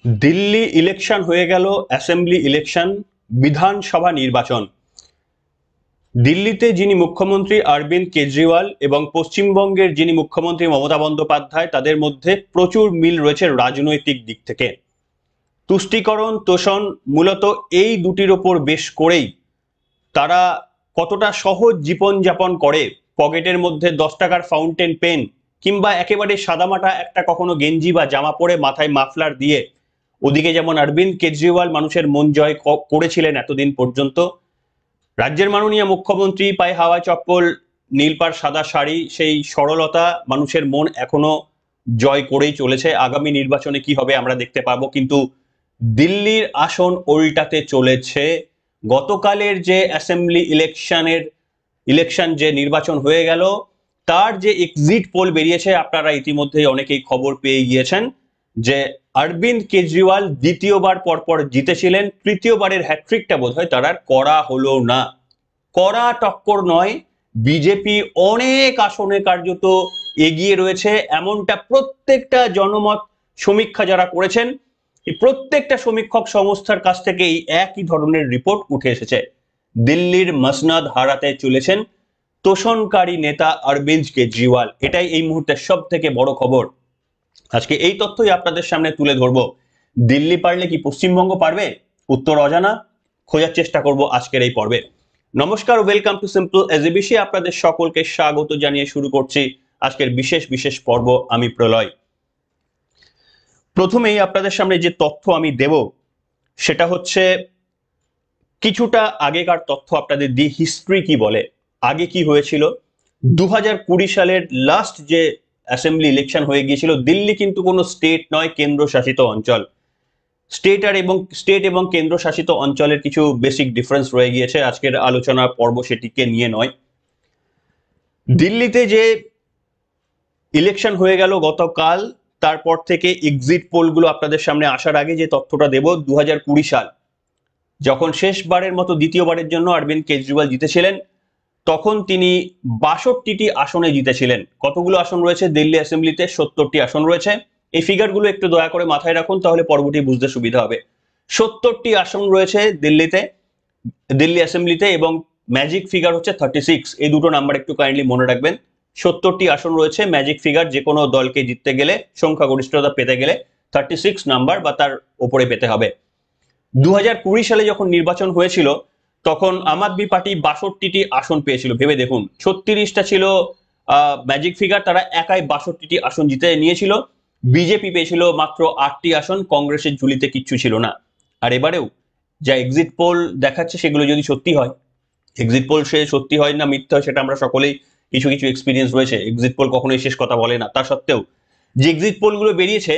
Delhi election হয়ে গেল, assembly election, বিধানসভা নির্বাচন। দিল্লিতে যিনি মুখ্যমন্ত্রী অরবিন্দ কেজরিওয়াল এবং পশ্চিমবঙ্গের যিনি মুখ্যমন্ত্রী মমতা বন্দ্যোপাধ্যায়, তাদের মধ্যে প্রচুর মিল রয়েছে রাজনৈতিক দিক থেকে। তুষ্টিকরণ তোষণ মূলত এই দুটির ওপর বেশ করেই তারা কতটা সহজ জীবনযাপন করে, পকেটের মধ্যে 10 টাকার ফাউন্টেন পেন কিংবা একেবারে সাদামাটা একটা কখনো গেঞ্জি বা জামা পরে মাথায় মাফলার দিয়ে, ওদিকে যেমন অরবিন্দ কেজরিওয়াল মানুষের মন জয় করেছিলেন এতদিন পর্যন্ত, রাজ্যের মাননীয় মুখ্যমন্ত্রী পায়ে হাওয়া চপ্পল, নীলপাড় সাদা শাড়ি, সেই সরলতা মানুষের মন এখনো জয় করেই চলেছে। আগামী নির্বাচনে কি হবে আমরা দেখতে পাবো, কিন্তু দিল্লির আসন উল্টাতে চলেছে। গতকালের যে অ্যাসেম্বলি ইলেকশন যে নির্বাচন হয়ে গেল, তার যে এক্সিট পোল বেরিয়েছে, আপনারা ইতিমধ্যেই অনেকেই খবর পেয়ে গিয়েছেন যে অরবিন্দ কেজরিওয়াল দ্বিতীয়বার পরপর জিতেছিলেন, তৃতীয়বারের হ্যাট্রিকটা বোধহয় তার আর করা হলো না। কড়া টক্কর নয়, বিজেপি অনেক আসনে কার্যত এগিয়ে রয়েছে, এমনটা প্রত্যেকটা জনমত সমীক্ষা যারা করেছেন, এই প্রত্যেকটা সমীক্ষক সংস্থার কাছ থেকে এই একই ধরনের রিপোর্ট উঠে এসেছে। দিল্লির মসনদ হারাতে চলেছেন তোষণকারী নেতা অরবিন্দ কেজরিওয়াল, এটাই এই মুহূর্তে সব থেকে বড় খবর। আজকে এই তথ্যই আপনাদের সামনে তুলে ধরবো। দিল্লি পারলে কি পশ্চিমবঙ্গ পারবে? উত্তর অজানা, খোঁজার চেষ্টা করব আজকের এই পর্বে। নমস্কার, ওয়েলকাম টু সিম্পল এজিবিসি। আপনাদের সকলকে স্বাগত জানিয়ে শুরু করছি আজকের বিশেষ পর্ব। আমি প্রলয়। প্রথমেই আপনাদের সামনে যে তথ্য আমি দেব সেটা হচ্ছে কিছুটা আগেকার তথ্য আপনাদের দি, হিস্ট্রি কি বলে, আগে কি হয়েছিল। 2020 সালের লাস্ট যে অ্যাসেম্বলি ইলেকশন হয়ে গিয়েছিল, দিল্লি কিন্তু কোনো স্টেট নয়, কেন্দ্রশাসিত অঞ্চল। স্টেট এবং কেন্দ্রশাসিত অঞ্চলের কিছু বেসিক ডিফারেন্স রয়ে গিয়েছে, আজকের আলোচনা পর্ব সেটিকে নিয়ে নয়। দিল্লিতে যে ইলেকশন হয়ে গেল গতকাল, তারপর থেকে এক্সিট পোলগুলো আপনাদের সামনে আসার আগে যে তথ্যটা দেব, 2020 সাল যখন শেষবারের মতো দ্বিতীয়বারের জন্য অরবিন্দ কেজরিওয়াল জিতেছিলেন, তখন তিনি 62টি আসনে জিতেছিলেন। কতগুলো আসন রয়েছে দিল্লি অ্যাসেম্বলিতে? 70টি আসন রয়েছে। এই ফিগারগুলো একটু দয়া করে মাথায় রাখুন, তাহলে পরবর্তী বুঝতে সুবিধা হবে। 70টি আসন রয়েছে দিল্লি অ্যাসেম্বলিতে, এবং ম্যাজিক ফিগার হচ্ছে 36। এই দুটো নাম্বার একটু কাইন্ডলি মনে রাখবেন। 70টি আসন রয়েছে, ম্যাজিক ফিগার যে কোনো দলকে জিততে গেলে, সংখ্যাগরিষ্ঠতা পেতে গেলে 36 নাম্বার বা তার উপরে পেতে হবে। 2020 সালে যখন নির্বাচন হয়েছিল, তখন আম আদমি পার্টি 62টি আসন পেয়েছিল। ভেবে দেখুন, 36টা ছিল ম্যাজিক ফিগার, তারা একাই 62টি আসন জিতে নিয়েছিল। বিজেপি পেয়েছিল মাত্র 8টি আসন, কংগ্রেসের ঝুলিতে কিচ্ছু ছিল না। আর এবারেও যা এক্সিট পোল দেখাচ্ছে, সেগুলো যদি সত্যি হয়, এক্সিট পোল সে সত্যি হয় না মিথ্যা হয় সেটা আমরা সকলেই কিছু কিছু এক্সপিরিয়েন্স রয়েছে, এক্সিট পোল কখনোই শেষ কথা বলে না। তা সত্ত্বেও যে এক্সিট পোলগুলো বেরিয়েছে,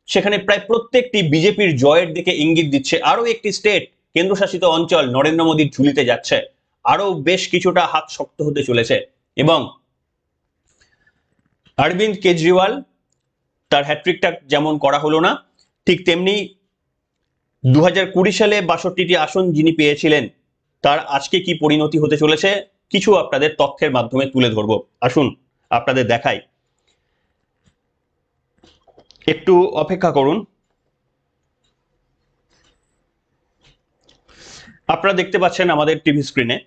সেখানে প্রায় প্রত্যেকটি বিজেপির জয়ের দিকে ইঙ্গিত দিচ্ছে। আরো একটি স্টেট, কেন্দ্রশাসিত অঞ্চল নরেন্দ্র মোদীর ঝুলিতে যাচ্ছে, আরো বেশ কিছুটা হাত শক্ত হতে চলেছে। এবং অরবিন্দ কেজরিওয়াল, তার হ্যাট্রিকটা যেমন করা হলো না, ঠিক তেমনি 2020 সালে 62টি আসন যিনি পেয়েছিলেন, তার আজকে কি পরিণতি হতে চলেছে কিছু আপনাদের তথ্যের মাধ্যমে তুলে ধরবো। আসুন আপনাদের দেখাই, একটু অপেক্ষা করুন। আপনারা দেখতে পাচ্ছেন আমাদের টিভি স্ক্রিনে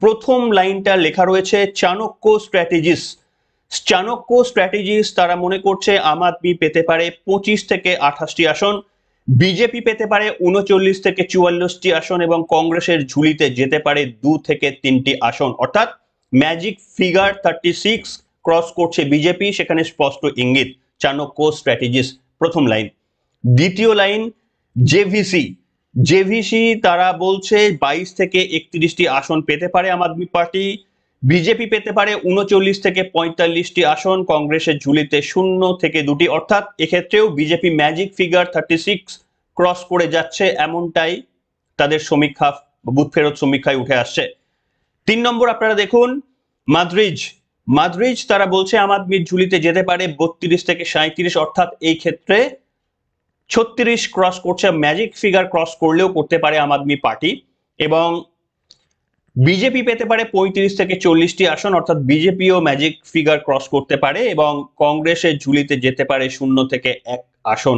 প্রথম লাইনটা লেখা রয়েছে চাণক্য স্ট্র্যাটেজিস। চাণক্য স্ট্র্যাটেজিস তারা মনে করছে আম আদমি পেতে পারে 25 থেকে 28টি আসন, বিজেপি পেতে পারে 39 থেকে 44টি আসন, এবং কংগ্রেসের ঝুলিতে যেতে পারে 2 থেকে 3টি আসন। অর্থাৎ ম্যাজিক ফিগার 36 ক্রস করছে বিজেপি, সেখানে স্পষ্ট ইঙ্গিত চাণক্য স্ট্র্যাটেজিস। প্রথম লাইন। দ্বিতীয় লাইন, জেভিসি। জেভিসি তারা বলছে 22 থেকে 31টি আসন পেতে পারে আম আদমি পার্টি, বিজেপি পেতে পারে 39 থেকে 45টি আসন, কংগ্রেসের ঝুলিতে 0 থেকে 2টি। অর্থাৎ এক্ষেত্রেও বিজেপি ম্যাজিক ফিগার 36 ক্রস করে যাচ্ছে, এমনটাই তাদের সমীক্ষা, বুথ ফেরত সমীক্ষায় উঠে আসছে। 3 নম্বর আপনারা দেখুন, মাদ্রিজ তারা বলছে আম আদমির ঝুলিতে যেতে পারে 32 থেকে 37। অর্থাৎ এই ক্ষেত্রে 36 ক্রস করছে, ম্যাজিক ফিগার ক্রস করলেও করতে পারে আম আদমি পার্টি। এবং বিজেপি পেতে পারে 35 থেকে 40টি আসন, অর্থাৎ বিজেপিও ম্যাজিক ফিগার ক্রস করতে পারে, এবং কংগ্রেসের ঝুলিতে যেতে পারে 0 থেকে 1 আসন।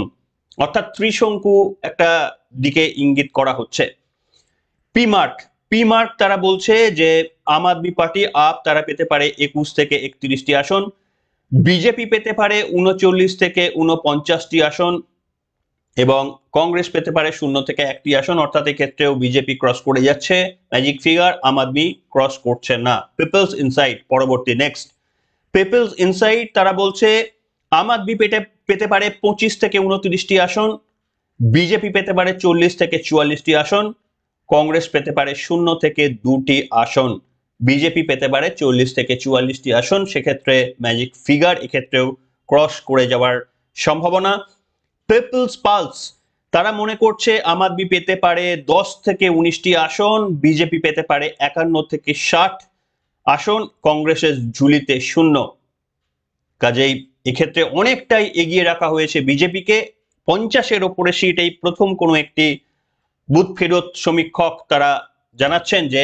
অর্থাৎ ত্রিশঙ্কু একটা দিকে ইঙ্গিত করা হচ্ছে। পি মার্ক, পি মার্ক তারা বলছে যে আম আদমি পার্টি আপ তারা পেতে পারে 21 থেকে 31টি আসন, বিজেপি পেতে পারে 39 থেকে 49টি আসন এবং কংগ্রেস পেতে পারে 0 থেকে 1টি আসন। অর্থাৎ এক্ষেত্রেও বিজেপি ক্রস করে যাচ্ছে ম্যাজিক ফিগার, আম আদমি ক্রস করছে না। পিপলস ইনসাইট পরবর্তী নেক্সট, পিপলস ইনসাইট তারা বলছে আম আদমি পেতে পারে 25 থেকে 29টি আসন, বিজেপি পেতে পারে 40 থেকে 44টি আসন, কংগ্রেস পেতে পারে 0 থেকে 2টি আসন, বিজেপি পেতে পারে 40 থেকে 44টি আসন। সেক্ষেত্রে ম্যাজিক ফিগার এক্ষেত্রেও ক্রস করে যাওয়ার সম্ভাবনা। পিপলস পালস তারা মনে করছে আম আদমি পেতে পারে 10 থেকে 19টি আসন, বিজেপি পেতে পারে 51 থেকে 60 আসন, কংগ্রেসের ঝুলিতে 0। কাজেই এক্ষেত্রে অনেকটাই এগিয়ে রাখা হয়েছে বিজেপিকে। 50-এর ওপরে সিট এই প্রথম কোনো একটি বুথ ফেরত সমীক্ষক তারা জানাচ্ছেন যে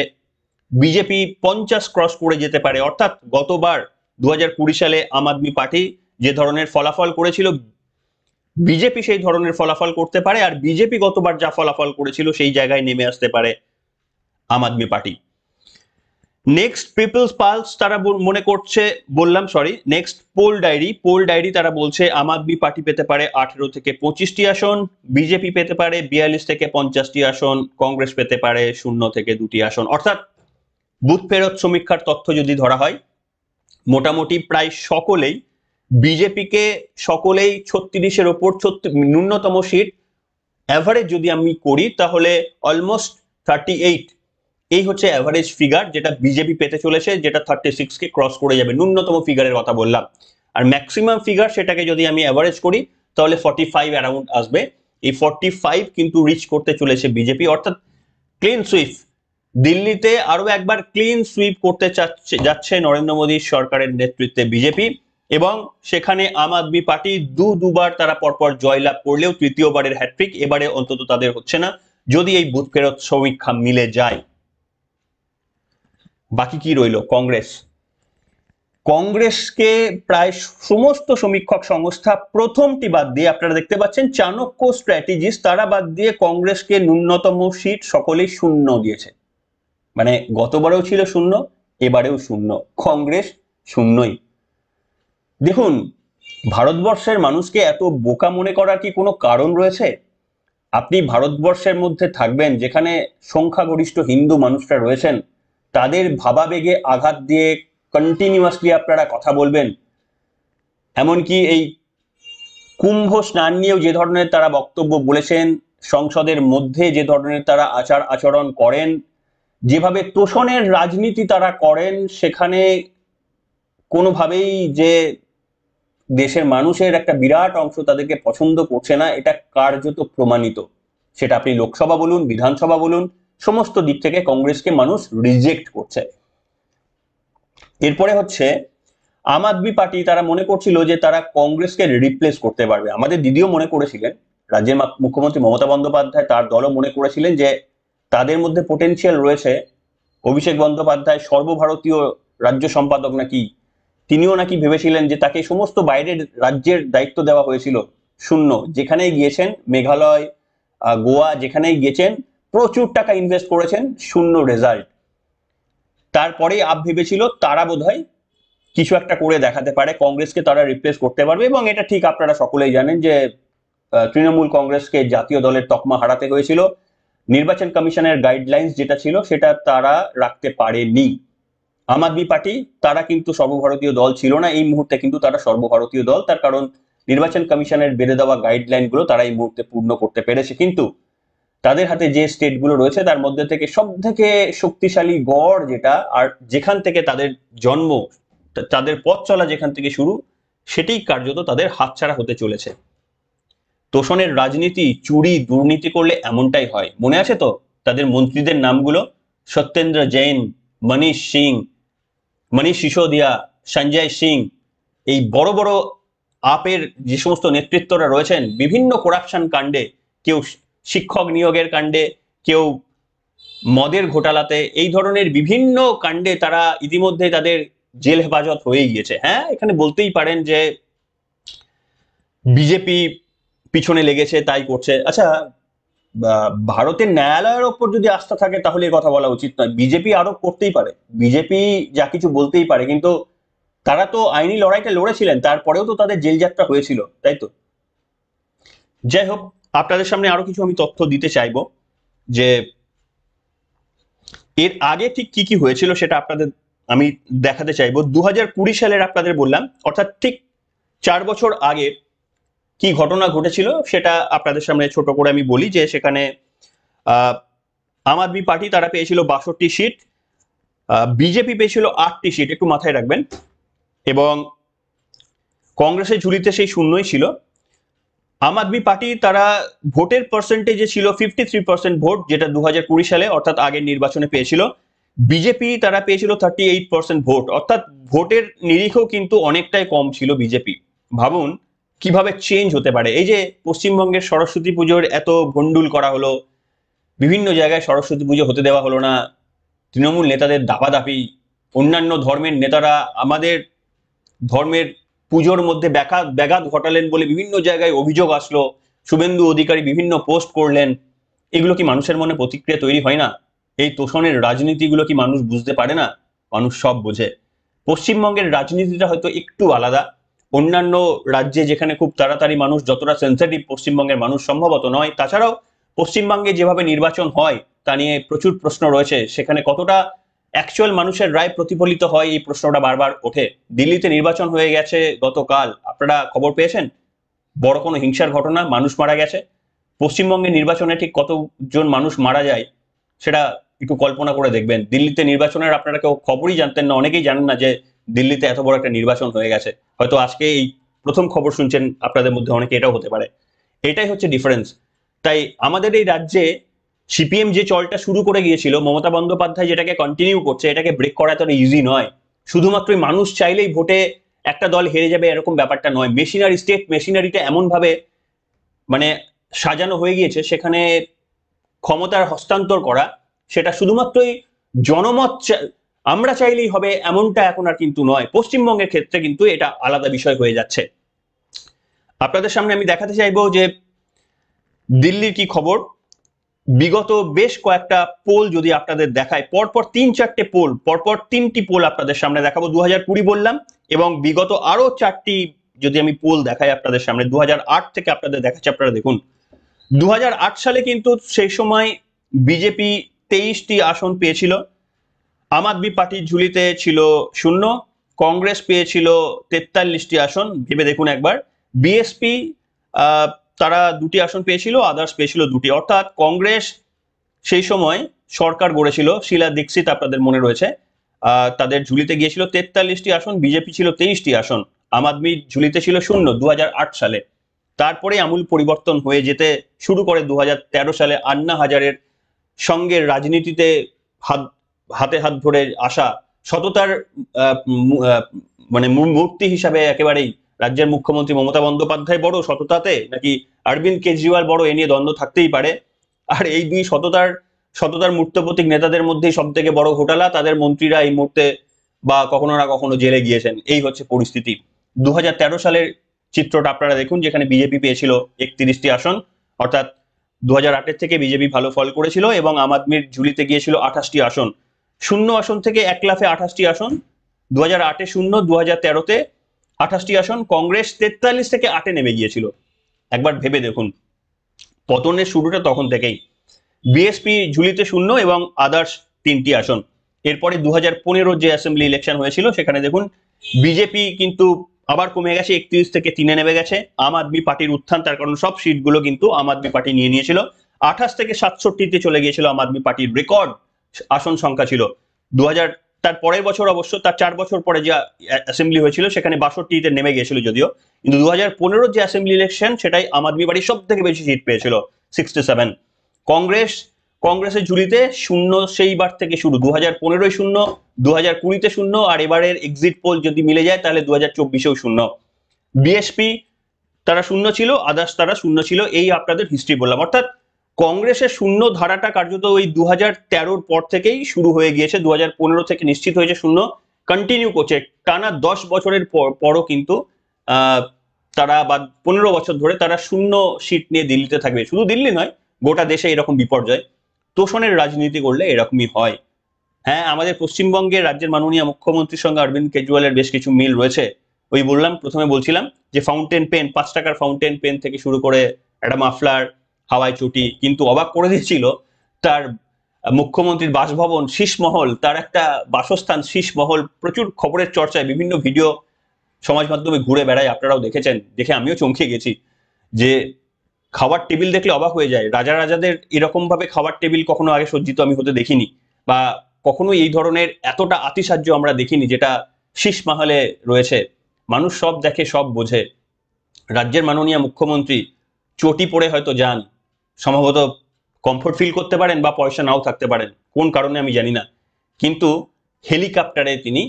বিজেপি 50 ক্রস করে যেতে পারে। অর্থাৎ গতবার 2020 সালে আম আদমি পার্টি যে ধরনের ফলাফল করেছিল, বিজেপি সেই ধরনের ফলাফল করতে পারে, আর বিজেপি গতবার যা ফলাফল করেছিল সেই জায়গায় নেমে আসতে পারে আম আদমি পার্টি। নেক্সট পিপলস পালস তারা মনে করছে, বললাম সরি, নেক্সট পোল ডায়েরি তারা বলছে আম আদমি পার্টি পেতে পারে 18 থেকে 25টি আসন, বিজেপি পেতে পারে 42 থেকে 50টি আসন, কংগ্রেস পেতে পারে 0 থেকে 2টি আসন। অর্থাৎ বুথ ফেরত সমীক্ষার তথ্য যদি ধরা হয়, মোটামুটি প্রায় সকলেই বিজেপিকে, সকলেই 36-এর ওপর ন্যূনতম সিট অ্যাভারেজ যদি আমি করি তাহলে অলমোস্ট 38, এই হচ্ছে অ্যাভারেজ ফিগার যেটা বিজেপি পেতে চলেছে, যেটা 36কে ক্রস করে যাবে। ন্যূনতম ফিগারের কথা বললাম। আর ম্যাক্সিমাম ফিগার সেটাকে যদি আমি অ্যাভারেজ করি তাহলে 45 অ্যারাউন্ড আসবে। এই 45 কিন্তু রিচ করতে চলেছে বিজেপি। অর্থাৎ ক্লিন সুইপ, দিল্লিতে আরো একবার ক্লিন সুইপ করতে যাচ্ছে নরেন্দ্র মোদীর সরকারের নেতৃত্বে বিজেপি, এবং সেখানে আম আদমি পার্টি দুবার তারা পরপর জয়লাভ করলেও তৃতীয়বারের হ্যাট্রিক এবারে অন্তত তাদের হচ্ছে না, যদি এই বুথ ফেরত সমীক্ষা মিলে যায়। বাকি কি রইল? কংগ্রেসকে প্রায় সমস্ত সমীক্ষক সংস্থা প্রথমটি বাদ দিয়ে, আপনারা দেখতে পাচ্ছেন চাণক্য স্ট্র্যাটেজিস, তারা বাদ দিয়ে কংগ্রেসকে ন্যূনতম সিট সকলেই 0 দিয়েছে। মানে গতবারেও ছিল 0, এবারেও 0, কংগ্রেস 0ই। দেখুন, ভারতবর্ষের মানুষকে এত বোকা মনে করার কি কোনো কারণ রয়েছে? আপনি ভারতবর্ষের মধ্যে থাকবেন যেখানে সংখ্যাগরিষ্ঠ হিন্দু মানুষরা রয়েছেন, তাদের ভাবাবেগে আঘাত দিয়ে কন্টিনিউয়াসলি আপনারা কথা বলবেন। এমনকি এই কুম্ভ স্নান নিয়েও যে ধরনের তারা বক্তব্য বলেছেন, সংসদের মধ্যে যে ধরনের তারা আচার আচরণ করেন, যেভাবে তোষণের রাজনীতি তারা করেন, সেখানে কোনোভাবেই যে দেশের মানুষের একটা বিরাট অংশ তাদেরকে পছন্দ করছে না, এটা কার্যত প্রমাণিত। সেটা আপনি লোকসভা বলুন, বিধানসভা বলুন, সমস্ত দিক থেকে কংগ্রেসকে মানুষ রিজেক্ট করছে। এরপরে হচ্ছে আম আদমি পার্টি, তারা মনে করছিল যে তারা কংগ্রেসকে রিপ্লেস করতে পারবে। আমাদের দিদিও মনে করেছিলেন, রাজ্যের মুখ্যমন্ত্রী মমতা বন্দ্যোপাধ্যায় তার দলও মনে করেছিলেন যে তাদের মধ্যে পোটেনশিয়াল রয়েছে। অভিষেক বন্দ্যোপাধ্যায় সর্বভারতীয় রাজ্য সম্পাদক নাকি, তিনিও নাকি ভেবেছিলেন যে তাকে সমস্ত বাইরের রাজ্যের দায়িত্ব দেওয়া হয়েছিল, 0। যেখানেই গিয়েছেন, মেঘালয়, গোয়া, যেখানেই গিয়েছেন প্রচুর টাকা ইনভেস্ট করেছেন, 0 রেজাল্ট। তারপরেই আপ ভেবেছিল তারা বোধহয় কিছু একটা করে দেখাতে পারে, কংগ্রেসকে তারা রিপ্লেস করতে পারবে। এবং এটা ঠিক, আপনারা সকলেই জানেন যে তৃণমূল কংগ্রেসকে জাতীয় দলের তকমা হারাতে হয়েছিল। নির্বাচন কমিশনের গাইডলাইন্স যেটা ছিল সেটা তারা রাখতে পারেনি। আম আদমি পার্টি তারা কিন্তু সর্বভারতীয় দল ছিল না, এই মুহূর্তে কিন্তু তারা সর্বভারতীয় দল। তার কারণ নির্বাচন কমিশনের বেঁধে দেওয়া গাইডলাইন গুলো তারা এই মুহূর্তে পূর্ণ করতে পেরেছে। কিন্তু তাদের হাতে যে স্টেটগুলো রয়েছে তার মধ্যে থেকে সব থেকে শক্তিশালী গড় যেটা, আর যেখান থেকে তাদের জন্ম, তাদের পথ চলা যেখান থেকে শুরু, সেটাই কার্যত তাদের হাতছাড়া হতে চলেছে। তোষণের রাজনীতি, চুরি, দুর্নীতি করলে এমনটাই হয়। মনে আছে তো তাদের মন্ত্রীদের নামগুলো? সত্যেন্দ্র জৈন, মনীষ সিং, মনীষ সিসোদিয়া, সঞ্জয় সিং, এই বড় বড় আপের যে সমস্ত নেতৃত্বরা রয়েছেন, বিভিন্ন করাপশন কাণ্ডে, কেউ শিক্ষক নিয়োগের কাণ্ডে, কেউ মদের ঘোটালাতে, এই ধরনের বিভিন্ন কাণ্ডে তারা ইতিমধ্যে তাদের জেল হেফাজত হয়ে গিয়েছে। হ্যাঁ, এখানে বলতেই পারেন যে বিজেপি পিছনে লেগেছে তাই করছে। আচ্ছা, ভারতের ন্যায়ালয়ের ওপর যদি আস্থা থাকে তাহলে এ কথা বলা উচিত নয়। বিজেপি আরোপ করতেই পারে, বিজেপি যা কিছু বলতেই পারে, কিন্তু তারা তো আইনি লড়াইটা লড়েছিলেন, তারপরেও তো তাদের জেল যাত্রা হয়েছিল, তাই তো? যাই হোক, আপনাদের সামনে আরো কিছু আমি তথ্য দিতে চাইবো যে এর আগে ঠিক কি কি হয়েছিল সেটা আপনাদের আমি দেখাতে চাইবো। 2020 সালের আপনাদের বললাম, অর্থাৎ ঠিক 4 বছর আগে কি ঘটনা ঘটেছিল সেটা আপনাদের সামনে ছোট করে আমি বলি। যে সেখানে আহ, আম আদমি পার্টি তারা পেয়েছিল 62 সিট, বিজেপি পেয়েছিল 8টি সিট, একটু মাথায় রাখবেন, এবং কংগ্রেসের ঝুলিতে সেই শূন্যই ছিল। আম আদমি পার্টি তারা ভোটের পার্সেন্টেজে ছিল 53% ভোট, যেটা 2020 সালে অর্থাৎ আগের নির্বাচনে পেয়েছিল। বিজেপি তারা পেয়েছিল 38% ভোট, অর্থাৎ ভোটের নিরিখও কিন্তু অনেকটাই কম ছিল বিজেপি। ভাবুন কিভাবে চেঞ্জ হতে পারে। এই যে পশ্চিমবঙ্গের সরস্বতী পুজোর এত ভন্ডুল করা হলো, বিভিন্ন জায়গায় সরস্বতী পুজো হতে দেওয়া হলো না, তৃণমূল নেতাদের দাপাদাপি, অন্যান্য ধর্মের নেতারা আমাদের ধর্মের পুজোর মধ্যে ব্যাঘাত ঘটালেন বলে বিভিন্ন জায়গায় অভিযোগ আসলো, শুভেন্দু অধিকারী বিভিন্ন পোস্ট করলেন। এগুলো কি মানুষের মনে প্রতিক্রিয়া তৈরি হয় না? এই তোষণের রাজনীতিগুলো কি মানুষ বুঝতে পারে না? মানুষ সব বোঝে। পশ্চিমবঙ্গের রাজনীতিটা হয়তো একটু আলাদা, অন্যান্য রাজ্যে যেখানে খুব তাড়াতাড়ি মানুষ যতটা সেন্সিটিভ, পশ্চিমবঙ্গের মানুষ সম্ভবত নয়। তাছাড়াও পশ্চিমবঙ্গে যেভাবে নির্বাচন হয় তা নিয়ে প্রচুর প্রশ্ন রয়েছে, সেখানে কতটা অ্যাকচুয়াল মানুষের রায় প্রতিফলিত হয় এই প্রশ্নটা বারবার ওঠে। দিল্লিতে নির্বাচন হয়ে গেছে গতকাল, আপনারা খবর পেয়েছেন? বড় কোনো হিংসার ঘটনা, মানুষ মারা গেছে। পশ্চিমবঙ্গের নির্বাচনে ঠিক কতজন মানুষ মারা যায় সেটা একটু কল্পনা করে দেখবেন। দিল্লিতে নির্বাচনের আপনারা কেউ খবরই জানতেন না, অনেকেই জানেন না যে দিল্লিতে এত বড় একটা নির্বাচন হয়ে গেছে। হয়তো আজকে এই প্রথম খবর শুনছেন আপনাদের মধ্যে অনেকে, এটাও হতে পারে। এটাই হচ্ছে ডিফারেন্স। তাই আমাদের এই রাজ্যে সিপিএম যে চলটা শুরু করে গিয়েছিল, মমতা বন্দ্যোপাধ্যায় যেটাকে কন্টিনিউ করছে, এটাকে ব্রেক করা এতটা ইজি নয়। শুধুমাত্র মানুষ চাইলেই ভোটে একটা দল হেরে যাবে এরকম ব্যাপারটা নয়। মেশিনারি, স্টেট মেশিনারিটা এমন ভাবে মানে সাজানো হয়ে গিয়েছে, সেখানে ক্ষমতার হস্তান্তর করা সেটা শুধুমাত্রই জনমত আমরা চাইলেই হবে এমনটা এখন আর কিন্তু নয়। পশ্চিমবঙ্গের ক্ষেত্রে কিন্তু এটা আলাদা বিষয় হয়ে যাচ্ছে। আপনাদের সামনে আমি দেখাতে চাইবো যে দিল্লির কি খবর। বিগত বেশ কয়েকটা পোল যদি আপনাদের দেখায়, পরপর 3-4টে পোল, পরপর 3টি পোল আপনাদের সামনে দেখাবো। 2020 বললাম, এবং বিগত আরো 4টি যদি আমি পোল দেখাই আপনাদের সামনে, 2008 থেকে আপনাদের দেখাচ্ছি, আপনারা দেখুন। 2008 সালে কিন্তু সেই সময় বিজেপি 23টি আসন পেয়েছিল, আম আদমি পার্টির ঝুলিতে ছিল শূন্য, কংগ্রেস পেয়েছিল 43টি আসন, ভেবে দেখুন একবার। বিএসপি তারা 2টি আসন পেয়েছিল, আদার্স পেয়েছিল 2টি। অর্থাৎ কংগ্রেস সেই সময় সরকার গড়েছিল, শীলা দীক্ষিত আপনাদের মনে রয়েছে, তাদের ঝুলিতে গিয়েছিল 43টি আসন, বিজেপি ছিল 23টি আসন, আম আদমির ঝুলিতে ছিল শূন্য 2008 সালে। তারপরে আমূল পরিবর্তন হয়ে যেতে শুরু করে 2013 সালে আন্না হাজারের সঙ্গে রাজনীতিতে হাতে হাত ধরে আসা সততার মানে মূর্তি হিসাবে একেবারেই রাজ্যের মুখ্যমন্ত্রী মমতা বন্দ্যোপাধ্যায় বড় সততাতে, নাকি অরবিন্দ কেজরিওয়াল বড়, এ নিয়ে দ্বন্দ্ব থাকতেই পারে। আর এই দুই সততার মূর্ত প্রতীক নেতাদের মধ্যেই সব থেকে বড় ঘোটালা, তাদের মন্ত্রীরা এই মুহূর্তে বা কখনো না কখনো জেলে গিয়েছেন। এই হচ্ছে পরিস্থিতি। 2013 সালের চিত্রটা আপনারা দেখুন, যেখানে বিজেপি পেয়েছিল 31টি আসন, অর্থাৎ 2008-এর থেকে বিজেপি ভালো ফল করেছিল, এবং আম আদমির ঝুলিতে গিয়েছিল 28টি আসন। শূন্য আসন থেকে এক লাফে 28টি আসন, 2008-এ শূন্য, 2013-তে 28টি আসন। কংগ্রেস 43 থেকে 8-এ নেমে গিয়েছিল। একবার ভেবে দেখুন, পতনের শুরুটা তখন থেকেই। বিএসপি ঝুলিতে শূন্য এবং আদার্স 3টি আসন। এরপরে 2015 যে অ্যাসেম্বলি ইলেকশন হয়েছিল, সেখানে দেখুন বিজেপি কিন্তু আবার কমে গেছে, 31 থেকে 3-এ নেমে গেছে। আম আদমি পার্টির উত্থান, তার কারণ সব সিটগুলো কিন্তু আম আদমি পার্টি নিয়ে নিয়েছিল। 28 থেকে 67-তে চলে গিয়েছিল আম আদমি পার্টির, রেকর্ড আসন সংখ্যা ছিল। 2000 তার পরের বছর, অবশ্য তার 4 বছর পরে যে অ্যাসেম্বলি হয়েছিল, সেখানে 62-তে নেমে গিয়েছিল যদিও, কিন্তু 2015 যে অ্যাসেম্বলি ইলেকশন, সেটাই আম আদমি পার্টি সব থেকে বেশি সিট পেয়েছিল, 67। কংগ্রেসের ঝুলিতে শূন্য সেইবার থেকে শুরু, 2015-ই শূন্য, 2020-তে শূন্য, আর এবারের এক্সিট পোল যদি মিলে যায় তাহলে 2024-এও শূন্য। বিএসপি তারা শূন্য ছিল, আদার্স তারা শূন্য ছিল। এই আপনাদের হিস্ট্রি বললাম। অর্থাৎ কংগ্রেসের শূন্য ধারাটা কার্যত ওই 2013-র পর থেকেই শুরু হয়ে গিয়েছে। 2015 থেকে নিশ্চিত হয়েছে শূন্য, কন্টিনিউ করছে টানা 10 বছরের পরও কিন্তু তারা বা 15 বছর ধরে তারা শূন্য সিট নিয়ে দিল্লিতে থাকবে। শুধু দিল্লি নয়, গোটা দেশে এরকম বিপর্যয়। তোষণের রাজনীতি করলে এরকমই হয়। হ্যাঁ, আমাদের পশ্চিমবঙ্গের রাজ্যের মাননীয় মুখ্যমন্ত্রীর সঙ্গে অরবিন্দ কেজরিওয়ালের বেশ কিছু মিল রয়েছে। ওই বললাম, প্রথমে বলছিলাম যে ফাউন্টেন পেন, 5 টাকার ফাউন্টেন পেন থেকে শুরু করে একটা মাফলার, হাওয়াই চটি, কিন্তু অবাক করে দিয়েছিল তার মুখ্যমন্ত্রীর বাসভবন শীষমহল, তার একটা বাসস্থান শীষমহল প্রচুর খবরের চর্চায়, বিভিন্ন ভিডিও সমাজ মাধ্যমে ঘুরে বেড়ায়, আপনারাও দেখেছেন, দেখে আমিও চমকে গেছি যে খাবার টেবিল দেখলে অবাক হয়ে যায়। রাজা রাজাদের এরকম ভাবে খাবার টেবিল কখনো আগে সজ্জিত আমি হতে দেখিনি, বা কখনো এই ধরনের এতটা আতিশায্য আমরা দেখিনি যেটা শীষ মহলে রয়েছে। মানুষ সব দেখে, সব বোঝে। রাজ্যের মাননীয় মুখ্যমন্ত্রী চটি পরে হয়তো যান, সম্ভবত কমফোর্ট ফিল করতে পারেন বা পয়সা নাও থাকতে পারেন, কোন কারণে আমি জানি না, কিন্তু হেলিকপ্টারে তিনি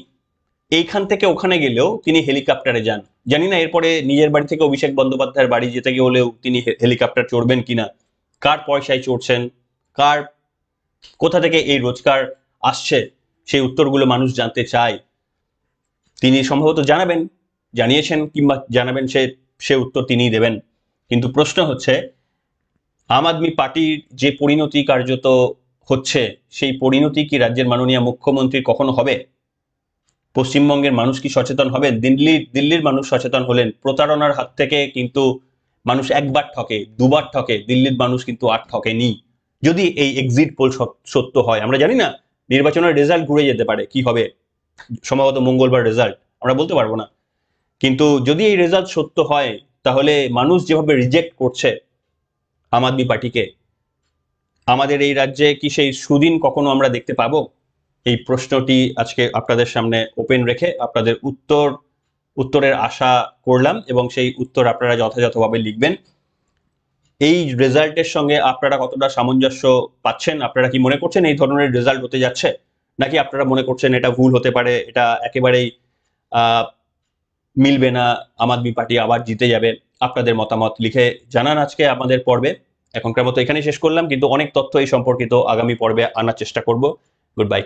এইখান থেকে ওখানে গেলেও তিনি হেলিকপ্টারে যান। জানি না এরপরে নিজের বাড়ি থেকে অভিষেক বন্দ্যোপাধ্যায়ের বাড়ি যেতে গেলেও তিনি হেলিকপ্টার চড়বেন কিনা, কার পয়সায় চড়ছেন, কার কোথা থেকে এই রোজগার আসছে, সেই উত্তরগুলো মানুষ জানতে চায়। তিনি সম্ভবত জানাবেন, জানিয়েছেন, কিংবা জানাবেন, সে উত্তর তিনিই দেবেন। কিন্তু প্রশ্ন হচ্ছে, আম আদমি পার্টির যে পরিণতি কার্যত হচ্ছে, সেই পরিণতি কি রাজ্যের মাননীয় মুখ্যমন্ত্রী কখনো হবে? পশ্চিমবঙ্গের মানুষ কি সচেতন হবেন? দিল্লির মানুষ সচেতন হলেন। প্রতারণার হাত থেকে কিন্তু মানুষ একবার ঠকে, দুবার ঠকে, দিল্লির মানুষ কিন্তু আর ঠকেনি। যদি এই এক্সিট পোল সত্য হয়, আমরা জানি না, নির্বাচনের রেজাল্ট ঘুরে যেতে পারে, কি হবে, সম্ভবত মঙ্গলবার রেজাল্ট, আমরা বলতে পারবো না। কিন্তু যদি এই রেজাল্ট সত্য হয়, তাহলে মানুষ যেভাবে রিজেক্ট করছে আম আদমি পার্টিকে, আমাদের এই রাজ্যে কি সেই সুদিন কখনো আমরা দেখতে পাবো? এই প্রশ্নটি আজকে আপনাদের সামনে ওপেন রেখে আপনাদের উত্তরের আশা করলাম, এবং সেই উত্তর আপনারা যথাযথভাবে লিখবেন। এই রেজাল্টের সঙ্গে আপনারা কতটা সামঞ্জস্য পাচ্ছেন? আপনারা কি মনে করছেন এই ধরনের রেজাল্ট হতে যাচ্ছে, নাকি আপনারা মনে করছেন এটা ভুল হতে পারে, এটা একেবারেই মিলবে না, আম আদমি পার্টি আবার জিতে যাবে? আপনাদের মতামত লিখে জানান আজকে আমাদের পর্বে। এখনকার মতো এখানেই শেষ করলাম, কিন্তু অনেক তথ্য এই সম্পর্কিত আগামী পর্বে আনার চেষ্টা করব। Good bye.